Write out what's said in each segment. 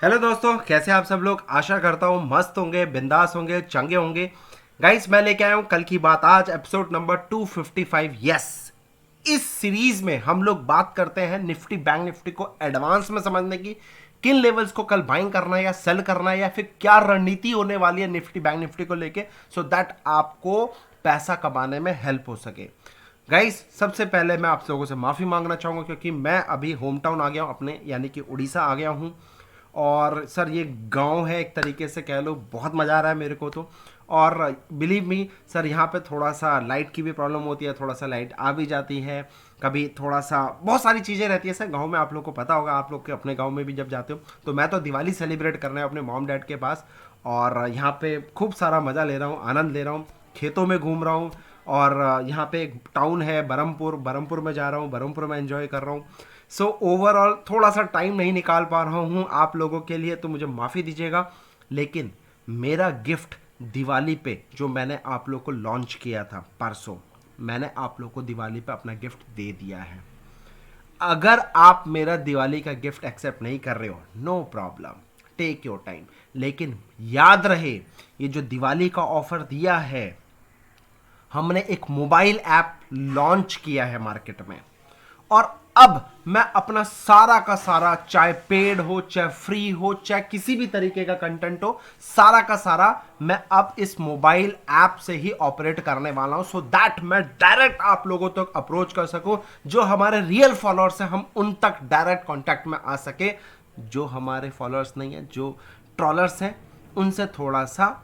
Hello दोस्तों, कैसे आप सब लोग। आशा करता हूँ मस्त होंगे, बिंदास होंगे, चंगे होंगे। गाइस, मैं लेके आया हूँ कल की बात आज एपिसोड नंबर 255। यस, इस सीरीज में हम लोग बात करते हैं निफ्टी बैंक निफ्टी को एडवांस में समझने की। किन लेवल्स को कल बाइंग करना है या सेल करना है, या फिर क्या रणनीति होने वाली है निफ्टी बैंक निफ्टी को लेके, सो दैट आपको पैसा कमाने में हेल्प हो सके। गाइस, सबसे पहले मैं आप लोगों से माफ़ी मांगना चाहूँगा क्योंकि मैं अभी होम टाउन आ गया हूँ अपने, यानी कि उड़ीसा आ गया हूँ। और सर ये गांव है एक तरीके से कह लो, बहुत मज़ा आ रहा है मेरे को तो। और बिलीव मी सर, यहाँ पे थोड़ा सा लाइट की भी प्रॉब्लम होती है, थोड़ा सा लाइट आ भी जाती है कभी, थोड़ा सा बहुत सारी चीज़ें रहती है सर गांव में। आप लोग को पता होगा, आप लोग के अपने गांव में भी जब जाते हो। तो मैं तो दिवाली सेलिब्रेट करने अपने मॉम डैड के पास, और यहाँ पे खूब सारा मज़ा ले रहा हूँ, आनंद ले रहा हूँ, खेतों में घूम रहा हूँ। और यहाँ पे एक टाउन है बरहमपुर, बरहमपुर में जा रहा हूँ, बरहमपुर में एंजॉय कर रहा हूँ। सो ओवरऑल थोड़ा सा टाइम नहीं निकाल पा रहा हूँ आप लोगों के लिए, तो मुझे माफ़ी दीजिएगा। लेकिन मेरा गिफ्ट दिवाली पे जो मैंने आप लोग को लॉन्च किया था परसों, मैंने आप लोग को दिवाली पे अपना गिफ्ट दे दिया है। अगर आप मेरा दिवाली का गिफ्ट एक्सेप्ट नहीं कर रहे हो, no problem, take your time. लेकिन याद रहे, ये जो दिवाली का ऑफर दिया है, हमने एक मोबाइल ऐप लॉन्च किया है मार्केट में। और अब मैं अपना सारा का सारा, चाहे पेड हो चाहे फ्री हो चाहे किसी भी तरीके का कंटेंट हो, सारा का सारा मैं अब इस मोबाइल ऐप से ही ऑपरेट करने वाला हूं, सो दैट मैं डायरेक्ट आप लोगों तक अप्रोच कर सकूं। जो हमारे रियल फॉलोअर्स हैं, हम उन तक डायरेक्ट कांटेक्ट में आ सके। जो हमारे फॉलोअर्स नहीं है, जो ट्रॉलर्स हैं, उनसे थोड़ा सा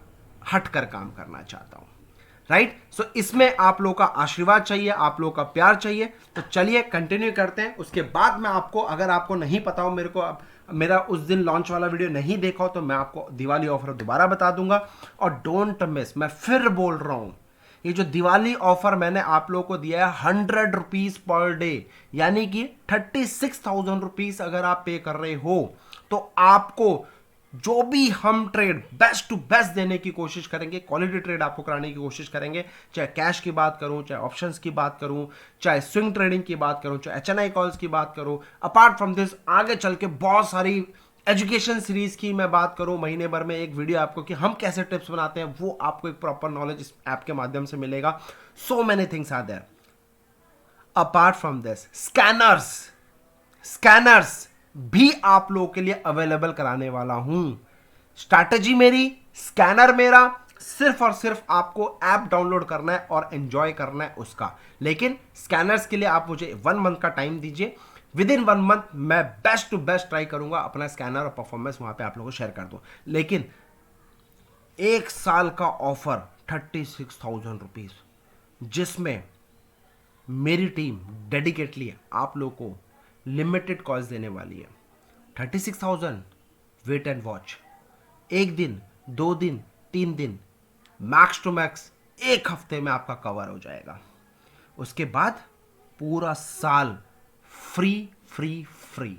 हटकर काम करना चाहता हूं। राइट, सो इसमें आप लोगों का आशीर्वाद चाहिए, आप लोगों का प्यार चाहिए। तो चलिए कंटिन्यू करते हैं। उसके बाद मैं आपको, अगर आपको नहीं पता हो, मेरे को मेरा उस दिन लॉन्च वाला वीडियो नहीं देखा हो, तो मैं आपको दिवाली ऑफर दोबारा बता दूंगा। और डोंट मिस, मैं फिर बोल रहा हूं, ये जो दिवाली ऑफर मैंने आप लोगों को दिया है 100 रुपीज पर डे, यानी कि 36,000 रुपीज अगर आप पे कर रहे हो, तो आपको जो भी हम ट्रेड बेस्ट टू बेस्ट देने की कोशिश करेंगे, क्वालिटी ट्रेड आपको कराने की कोशिश करेंगे। चाहे कैश की बात करूं, चाहे ऑप्शंस की बात करूं, चाहे स्विंग ट्रेडिंग की बात करूं, चाहे एचएनआई कॉल्स की बात करूं, अपार्ट फ्रॉम दिस आगे चल के बहुत सारी एजुकेशन सीरीज की मैं बात करूं, महीने भर में एक वीडियो आपको कि हम कैसे टिप्स बनाते हैं, वो आपको एक प्रॉपर नॉलेज इस ऐप के माध्यम से मिलेगा। So many things are there. Apart from this, scanners scanners भी आप लोगों के लिए अवेलेबल कराने वाला हूं। स्ट्रैटेजी मेरी, स्कैनर मेरा, सिर्फ और सिर्फ आपको ऐप डाउनलोड करना है और एंजॉय करना है उसका। लेकिन स्कैनर्स के लिए आप मुझे 1 मंथ का टाइम दीजिए। विद इन 1 मंथ मैं बेस्ट टू बेस्ट ट्राई करूंगा अपना स्कैनर और परफॉर्मेंस वहां पे आप लोगों को शेयर कर दूं। लेकिन 1 साल का ऑफर 36,000 रुपीज, जिसमें मेरी टीम डेडिकेटली आप लोग को लिमिटेड कॉल्स देने वाली है। 36,000, वेट एंड वॉच। 1 दिन, 2 दिन, 3 दिन, मैक्स टू मैक्स 1 हफ्ते में आपका कवर हो जाएगा। उसके बाद पूरा साल फ्री फ्री फ्री।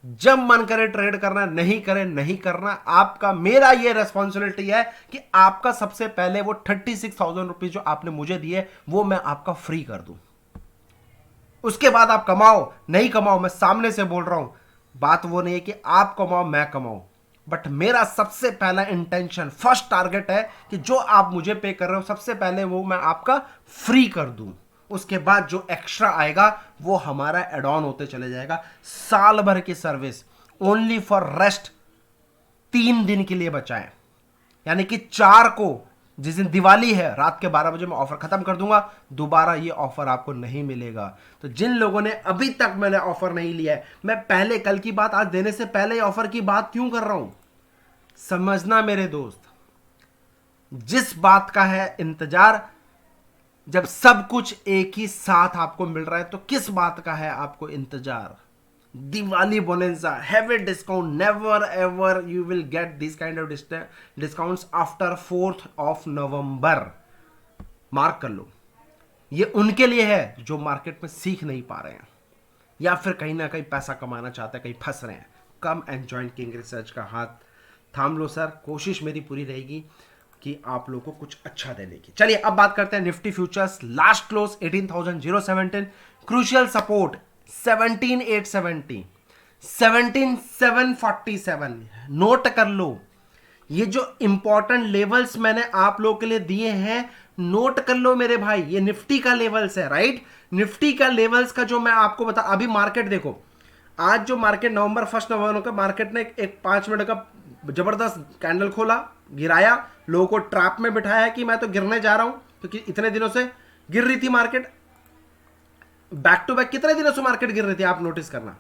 जब मन करे ट्रेड करना, नहीं करे नहीं करना, आपका। मेरा ये रेस्पॉन्सिबिलिटी है कि आपका सबसे पहले वो 36,000 रुपीज जो आपने मुझे दिए, वो मैं आपका फ्री कर दूं। उसके बाद आप कमाओ नहीं कमाओ, मैं सामने से बोल रहा हूं, बात वो नहीं है कि आप कमाओ मैं कमाऊं। बट मेरा सबसे पहला इंटेंशन, फर्स्ट टारगेट है कि जो आप मुझे पे कर रहे हो, सबसे पहले वो मैं आपका फ्री कर दूं। उसके बाद जो एक्स्ट्रा आएगा वो हमारा एड ऑन होते चले जाएगा। साल भर की सर्विस ओनली फॉर रेस्ट 3 दिन के लिए बचा है, यानी कि 4 को, जिस दिन दिवाली है, रात के 12 बजे मैं ऑफर खत्म कर दूंगा। दोबारा ये ऑफर आपको नहीं मिलेगा। तो जिन लोगों ने अभी तक मैंने ऑफर नहीं लिया है, मैं पहले कल की बात आज देने से पहले ही ऑफर की बात क्यों कर रहा हूं, समझना मेरे दोस्त। जिस बात का है इंतजार, जब सब कुछ एक ही साथ आपको मिल रहा है, तो किस बात का है आपको इंतजार। Diwali bonanza, heavy discount, never ever you will get this kind of discounts after 4th of November। Mark कर लो, ये उनके लिए है जो मार्केट में सीख नहीं पा रहे हैं, या फिर कहीं ना कहीं पैसा कमाना चाहते हैं, कहीं फंस रहे हैं। कम एंड ज्वाइन किंग रिसर्च का हाथ थाम लो सर। कोशिश मेरी पूरी रहेगी कि आप लोगों को कुछ अच्छा देने की। चलिए अब बात करते हैं Nifty futures. Last close 18,017, crucial support 17,870, 17,747 note कर लो। ये जो इंपॉर्टेंट लेवल्स मैंने आप लोगों के लिए दिए हैं नोट कर लो मेरे भाई। ये निफ्टी का लेवल्स है, राइट। निफ्टी का लेवल्स का जो मैं आपको बता, अभी मार्केट देखो, आज जो मार्केट नवंबर 1 नवंबर का मार्केट ने एक 5 मिनट का जबरदस्त कैंडल खोला, गिराया, लोगों को ट्रैप में बिठाया कि मैं तो गिरने जा रहा हूं, क्योंकि इतने दिनों से गिर रही थी मार्केट, बैक टू बैक कितने दिनों से मार्केट गिर रही थी, आप नोटिस करना।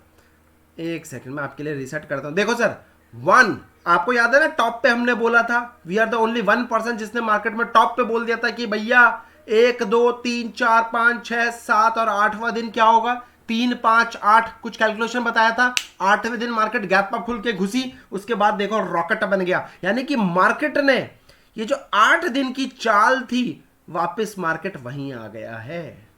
एक सेकंड मैं आपके लिए रिसेट करता हूं। देखो सर, वन, आपको याद है ना टॉप पे हमने बोला था, वी आर द ओनली 1% जिसने मार्केट में टॉप पे बोल दिया था कि भैया 1 2 3 4 5 6 7 और 8वां दिन क्या होगा, 3 5 8 कुछ कैलकुलेशन बताया था। 8वें दिन मार्केट गैप अप खुल के घुसी, उसके बाद देखो रॉकेट बन गया। यानी कि मार्केट ने ये जो 8 दिन की चाल थी, वापस मार्केट वहीं आ गया है।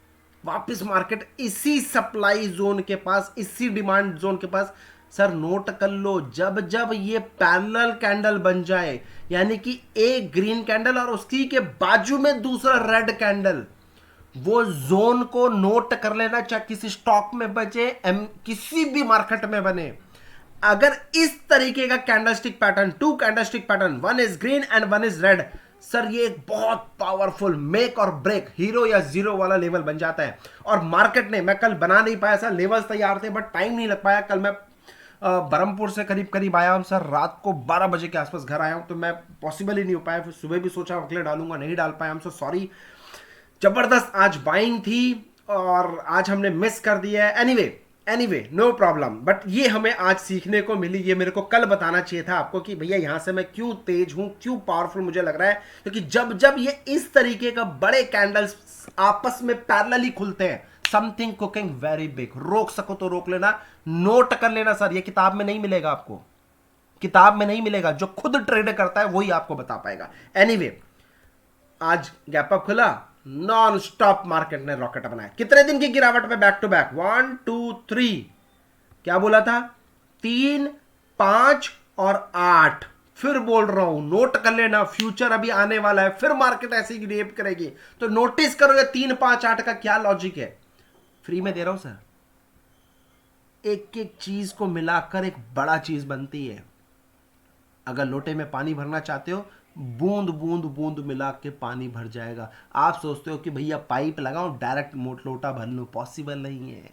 वापस मार्केट इसी सप्लाई जोन के पास, इसी डिमांड जोन के पास। सर नोट कर लो, जब जब ये पैरेलल कैंडल बन जाए, यानी कि एक ग्रीन कैंडल और उसकी के बाजू में दूसरा रेड कैंडल, वो जोन को नोट कर लेना, चाहे किसी स्टॉक में बचे, किसी भी मार्केट में बने। अगर इस तरीके का candlestick pattern, 2 candlestick pattern, 1 is green and 1 is red, sir ये एक बहुत पावरफुल मेक और ब्रेक, हीरो या जीरो वाला लेवल बन जाता है। और मार्केट ने, मैं कल बना नहीं पाया सर, लेवल्स तैयार थे बट टाइम नहीं लग पाया। कल मैं बरहमपुर से करीब करीब आया हूं सर, रात को 12 बजे के आसपास घर आया हूं, तो मैं पॉसिबल ही नहीं हो पाया। फिर सुबह भी सोचा अगले डालूंगा, नहीं डाल पाया, हम सो सॉरी। जबरदस्त आज बाइंग थी और आज हमने मिस कर दिया है। एनीवे नो प्रॉब्लम, बट ये हमें आज सीखने को मिली। ये मेरे को कल बताना चाहिए था आपको कि भैया यहां से मैं क्यों तेज हूं, क्यों पावरफुल मुझे लग रहा है, क्योंकि जब जब ये इस तरीके का बड़े कैंडल्स आपस में पैरेलली खुलते हैं, समथिंग कुकिंग वेरी बिग। रोक सको तो रोक लेना, नोट कर लेना सर, ये किताब में नहीं मिलेगा आपको, किताब में नहीं मिलेगा। जो खुद ट्रेड करता है वही आपको बता पाएगा। एनीवे आज गैप अप खुला, नॉन स्टॉप मार्केट ने रॉकेट बनाया। कितने दिन की गिरावट में बैक टू बैक, 1 2 3, क्या बोला था, 3 5 और 8। फिर बोल रहा हूं नोट कर लेना, फ्यूचर अभी आने वाला है, फिर मार्केट ऐसी रिएक्ट करेगी, तो नोटिस करोगे 3 5 8 का क्या लॉजिक है। फ्री में दे रहा हूं सर, एक एक चीज को मिलाकर एक बड़ा चीज बनती है। अगर लोटे में पानी भरना चाहते हो, बूंद बूंद बूंद मिला के पानी भर जाएगा। आप सोचते हो कि भैया पाइप लगाओ डायरेक्ट लोटा भर लूं, पॉसिबल नहीं है,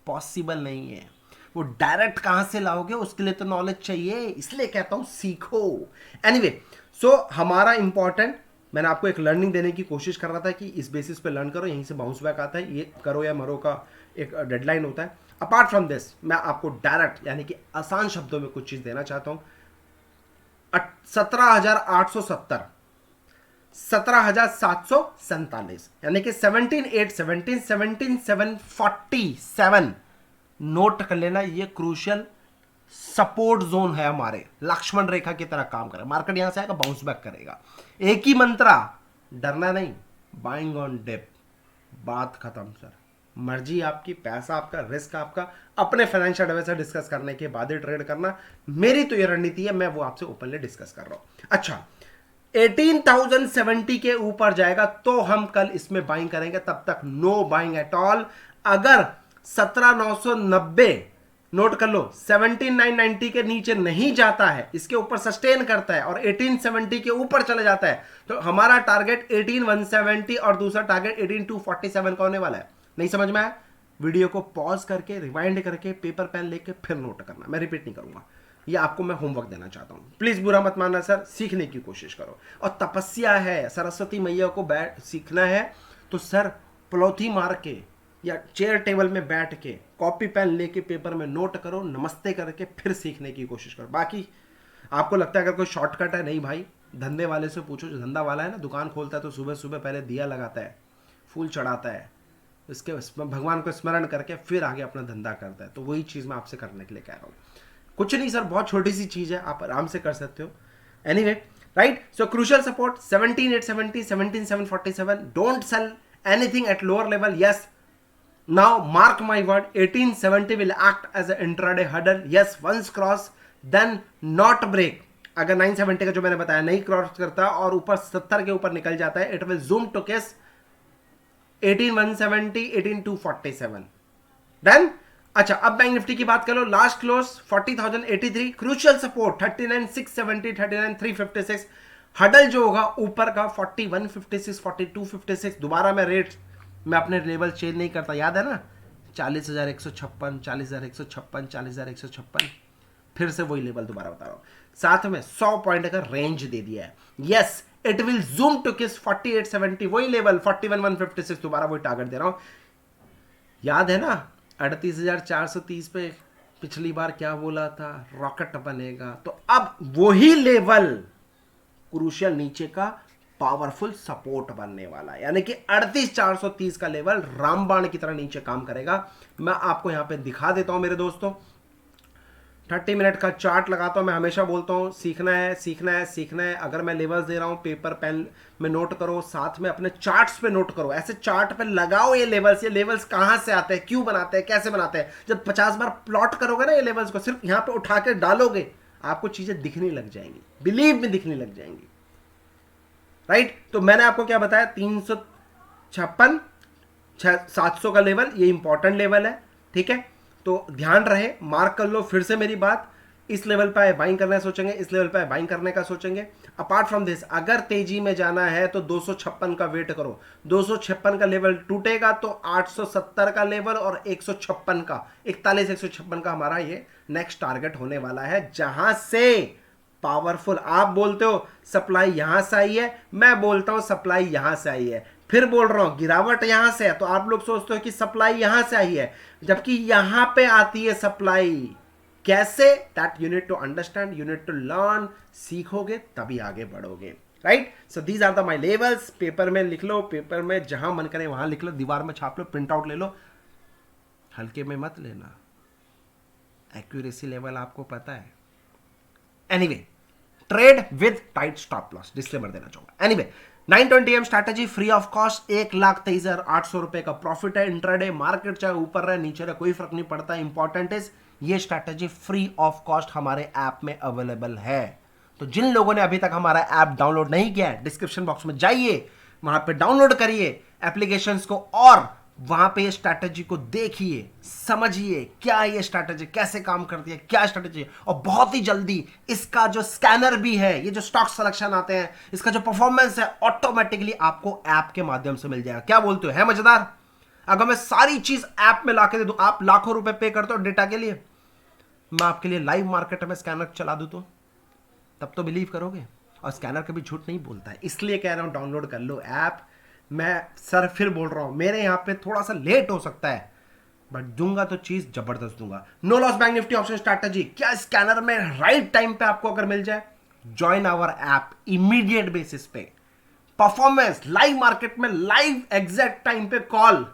पॉसिबल नहीं है। वो डायरेक्ट कहां से लाओगे, उसके लिए तो नॉलेज चाहिए, इसलिए कहता हूं सीखो। एनीवे सो हमारा इंपॉर्टेंट, मैंने आपको एक लर्निंग देने की कोशिश कर रहा था कि इस बेसिस पे लर्न करो, यहीं से बाउंस बैक आता है, ये करो या मरो का एक डेडलाइन होता है। अपार्ट फ्रॉम दिस मैं आपको डायरेक्ट यानी कि आसान शब्दों में कुछ चीज देना चाहता हूं। 17,870, 17,747, यानी कि 17,817, 17,747 नोट कर लेना। ये क्रूशियल सपोर्ट जोन है हमारे, लक्ष्मण रेखा की तरह काम करेगा। मार्केट यहां से आएगा, बाउंस बैक करेगा। एक ही मंत्रा, डरना नहीं, बाइंग ऑन डिप, बात खत्म सर। मर्जी आपकी, पैसा आपका, रिस्क आपका, अपने फाइनेंशियल एडवाइजर डिस्कस करने के बाद ही ट्रेड करना। मेरी तो ये रणनीति है, मैं वो आपसे ओपनली डिस्कस कर रहा हूं। अच्छा 18,070 के ऊपर जाएगा तो हम कल इसमें बाइंग करेंगे, तब तक नो बाइंग एट ऑल। अगर 17,990 नोट कर लो, 17,990 के नीचे नहीं जाता है, इसके ऊपर सस्टेन करता है और 1870 के ऊपर चले जाता है, तो हमारा टारगेट 18,170 और दूसरा टारगेट 18,247 का होने वाला है। नहीं समझ में आया, वीडियो को पॉज करके रिवाइंड करके पेपर पेन लेके फिर नोट करना, मैं रिपीट नहीं करूंगा, ये आपको मैं होमवर्क देना चाहता हूं। प्लीज बुरा मत मानना सर, सीखने की कोशिश करो। और तपस्या है, सरस्वती मैया को बैठ सीखना है तो सर पलौथी मार के या चेयर टेबल में बैठ के कॉपी पेन लेके पेपर में नोट करो, नमस्ते करके फिर सीखने की कोशिश करो। बाकी आपको लगता है अगर कोई शॉर्टकट है, नहीं भाई, धंधे वाले से पूछो। जो धंधा वाला है ना, दुकान खोलता है तो सुबह सुबह पहले दिया लगाता है, फूल चढ़ाता है, इसके भगवान को स्मरण करके फिर आगे अपना धंधा करता है। तो वही चीज़ मैं आपसे करने के लिए कह रहा हूँ। कुछ नहीं सर, बहुत छोटी सी चीज़ है, आप आराम से कर सकते हो। Anyway right, so crucial support 17,870, 17,747, don't sell anything at lower level. Yes, now mark my word, 1870 will act as an intraday hurdle. Yes, once cross then not break. अगर 970 का जो मैंने बताया नहीं क्रॉस करता और ऊपर 70 के ऊपर निकल जाता है, इट विल जूम टू किस 18,170, 18,247. देन अच्छा, अब बैंक निफ्टी की बात करो, last close 40,083, crucial support 39,670, 39,356, hurdle जो होगा ऊपर का 4156, 4256। दोबारा मैं रेट मैं अपने लेवल चेंज नहीं करता, याद है ना, 40,156, 40,156, 40,156, फिर से वही लेवल दोबारा बता रहा हूं, साथ में 100 पॉइंट का रेंज दे दिया है। Yes, it will zoom to kiss 4870, वही लेवल 41,156, दोबारा वही टारगेट दे रहा हूं। याद है ना 38,430 पे पिछली बार क्या बोला था, रॉकेट बनेगा, तो अब वही लेवल क्रूशियल नीचे का पावरफुल सपोर्ट बनने वाला है, यानी कि 38,430 का लेवल रामबाण की तरह नीचे काम करेगा। मैं आपको यहां पे दिखा देता हूं मेरे दोस्तों, 30 मिनट का चार्ट लगाता हूं। मैं हमेशा बोलता हूं सीखना है, सीखना है, सीखना है। अगर मैं लेवल्स दे रहा हूं, पेपर पेन में नोट करो, साथ में अपने चार्ट्स पे नोट करो, ऐसे चार्ट पे लगाओ ये लेवल्स कहां से आते हैं, क्यों बनाते हैं, कैसे बनाते हैं। जब 50 बार प्लॉट करोगे ना ये लेवल्स को, सिर्फ यहां पे उठा के डालोगे, आपको चीजें दिखने लग जाएंगी, बिलीव में दिखने लग जाएंगी, राइट। तो मैंने आपको क्या बताया, 356, 700 का लेवल, ये इंपॉर्टेंट लेवल है, ठीक है। तो ध्यान रहे, मार्क कर लो फिर से मेरी बात, इस लेवल पे बाइंग करना सोचेंगे, इस लेवल पे बाइंग करने का सोचेंगे। अपार्ट फ्रॉम दिस, अगर तेजी में जाना है तो 256 का वेट करो, 256 का लेवल टूटेगा तो 870 का लेवल और 156 का, 41,156 का हमारा ये नेक्स्ट टारगेट होने वाला है, जहां से पावरफुल, आप बोलते हो सप्लाई यहां से आई है, मैं बोलता हूं सप्लाई यहां से आई है, फिर बोल रहा हूं गिरावट यहां से है, तो आप लोग सोचते हो कि सप्लाई यहां से आई है, जबकि यहां पे आती है सप्लाई। कैसे, that you need to understand, you need to learn, सीखोगे तभी आगे बढ़ोगे, right. So these are the my levels. Paper में लिख लो, पेपर में जहां मन करे वहां लिख लो, दीवार में छाप लो, प्रिंट आउट ले लो, हल्के में मत लेना, एक्यूरेसी लेवल आपको पता है। Anyway, trade with tight stop loss, disclaimer देना चाहूंगा। Anyway, 920 AM strategy free of cost, 1,23,800 रुपए का प्रॉफिट है। इंट्राडे मार्केट चाहे ऊपर रहे नीचे रहे कोई फर्क नहीं पड़ता, इंपॉर्टेंट इज ये स्ट्रैटेजी फ्री ऑफ कॉस्ट हमारे ऐप में अवेलेबल है। तो जिन लोगों ने अभी तक हमारा ऐप डाउनलोड नहीं किया है, डिस्क्रिप्शन बॉक्स में जाइए, वहां पे डाउनलोड करिए एप्लीकेशंस को, और वहां पे स्ट्रैटेजी को देखिए, समझिए क्या ये स्ट्रैटेजी कैसे काम करती है, क्या स्ट्रैटेजी है। और बहुत ही जल्दी इसका जो स्कैनर भी है, ये जो स्टॉक सिलेक्शन आते हैं, इसका जो परफॉर्मेंस है, ऑटोमेटिकली आपको ऐप के माध्यम से मिल जाएगा। क्या बोलते हो, है मजेदार? अगर मैं सारी चीज ऐप में लाके दे दूं, आप लाखों रुपए पे करते हो डेटा के लिए, मैं आपके लिए लाइव मार्केट में स्कैनर चला दूं तो तब तो बिलीव करोगे। और स्कैनर कभी झूठ नहीं बोलता है, इसलिए कह रहा हूं डाउनलोड कर लो ऐप। मैं सर फिर बोल रहा हूं, मेरे यहां पे थोड़ा सा लेट हो सकता है, बट दूंगा तो चीज जबरदस्त दूंगा। No loss bank nifty option strategy, क्या स्कैनर में राइट टाइम पे आपको अगर मिल जाए, join our app immediate basis पे, परफॉर्मेंस लाइव मार्केट में, लाइव एग्जैक्ट टाइम पे call,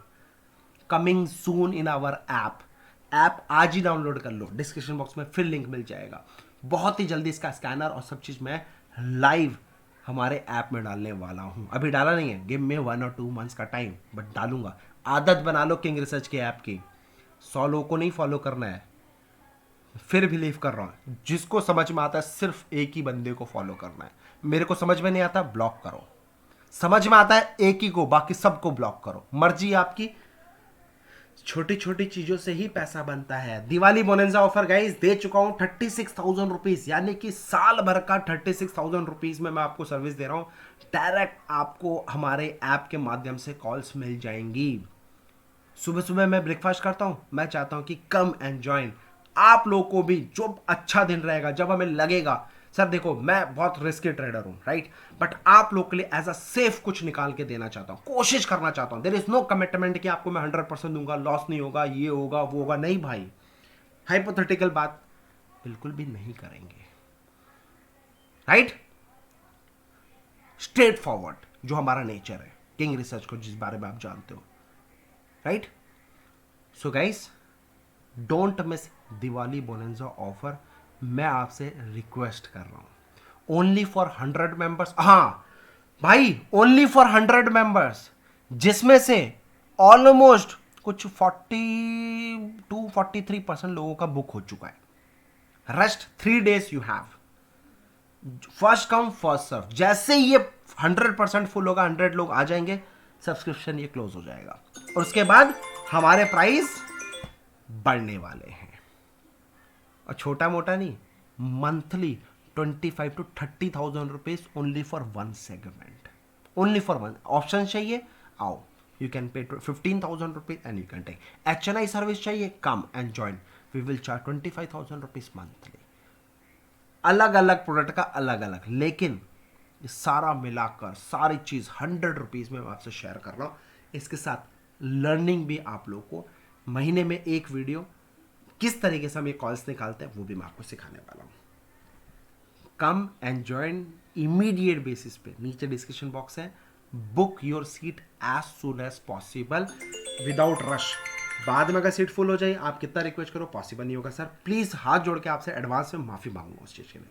coming soon in our app. App आज ही डाउनलोड कर लो, डिस्क्रिप्शन बॉक्स में फिर लिंक मिल जाएगा। बहुत ही जल्दी इसका स्कैनर और सब चीज मैं लाइव हमारे ऐप में डालने वाला हूं। अभी डाला नहीं है, गिव मी 1 और 2 मंथ्स का टाइम, बट डालूंगा। आदत बना लो किंग रिसर्च के ऐप की, 100 लोगों को नहीं फॉलो करना है। फिर बिलीव कर रहा हूं, जिसको समझ में आता है सिर्फ एक ही बंदे को फॉलो करना है। मेरे को समझ में नहीं आता, ब्लॉक करो। समझ में आता है एक ही को, बाकी सबको ब्लॉक करो, मर्जी आपकी। छोटी छोटी चीजों से ही पैसा बनता है। Diwali bonanza offer guys they चुका हूं 36,000 रुपीज, यानी कि साल भर का 36,000 रुपीज में मैं आपको सर्विस दे रहा हूं। डायरेक्ट आपको हमारे ऐप के माध्यम से कॉल्स मिल जाएंगी। सुबह सुबह मैं ब्रेकफास्ट करता हूं, मैं चाहता हूं कि कम एंड ज्वाइन। आप लोगों को भी जो अच्छा दिन रहेगा, जब हमें लगेगा सर देखो मैं बहुत रिस्की ट्रेडर हूं, राइट, बट आप लोग के लिए एज अ सेफ कुछ निकाल के देना चाहता हूं, कोशिश करना चाहता हूं। देयर इज नो कमिटमेंट कि आपको मैं 100% दूंगा, लॉस नहीं होगा, ये होगा वो होगा, नहीं भाई, हाइपोथेटिकल बात बिल्कुल भी नहीं करेंगे, राइट। स्ट्रेट फॉरवर्ड जो हमारा नेचर है किंग रिसर्च को, जिस बारे में आप जानते हो, right. So guys don't miss Diwali bonanza offer. मैं आपसे रिक्वेस्ट कर रहा हूं, ओनली फॉर 100 मेंबर्स। हाँ भाई, ओनली फॉर 100 मेंबर्स, जिसमें से ऑलमोस्ट कुछ 42-43% लोगों का बुक हो चुका है। Rest 3 days you have, first come first serve. जैसे ये 100% फुल होगा, 100 लोग आ जाएंगे, सब्सक्रिप्शन ये क्लोज हो जाएगा। और उसके बाद हमारे प्राइस बढ़ने वाले हैं। और छोटा मोटा नहीं, monthly 25,000 to 30,000 rupees only for one segment, only for one. Option चाहिए, आओ, you can pay 15,000 rupees and you can take. HNI service चाहिए, come and join, we will charge 25,000 rupees monthly. अलग अलग प्रोडक्ट का अलग अलग, लेकिन ये सारा मिलाकर सारी चीज 100 रुपीज में मैं आपसे शेयर कर रहा हूं। इसके साथ लर्निंग भी आप लोग को, महीने में एक वीडियो, किस तरीके से हम ये कॉल्स निकालते हैं वो भी मैं आपको सिखाने वाला हूं। Come and join immediate basis पे, नीचे डिस्क्रिप्शन बॉक्स है, book your seat as soon as possible without rush. बाद में अगर सीट फुल हो जाए, आप कितना रिक्वेस्ट करो, पॉसिबल नहीं होगा सर। प्लीज हाथ जोड़ के आपसे एडवांस में माफी मांगूंगा उस चीज के लिए।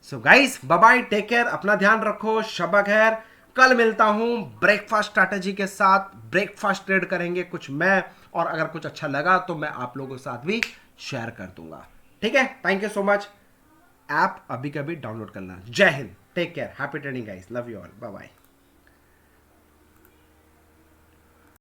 So guys, bye bye, take care, अपना ध्यान रखो, शब खैर। कल मिलता हूं ब्रेकफास्ट स्ट्रैटेजी के साथ, ब्रेकफास्ट ट्रेड करेंगे कुछ मैं, और अगर कुछ अच्छा लगा तो मैं आप लोगों के साथ भी शेयर कर दूंगा। ठीक है, thank you so much. App अभी कभी डाउनलोड करना। जय हिंद, take care, happy trading guys, love you all, bye bye.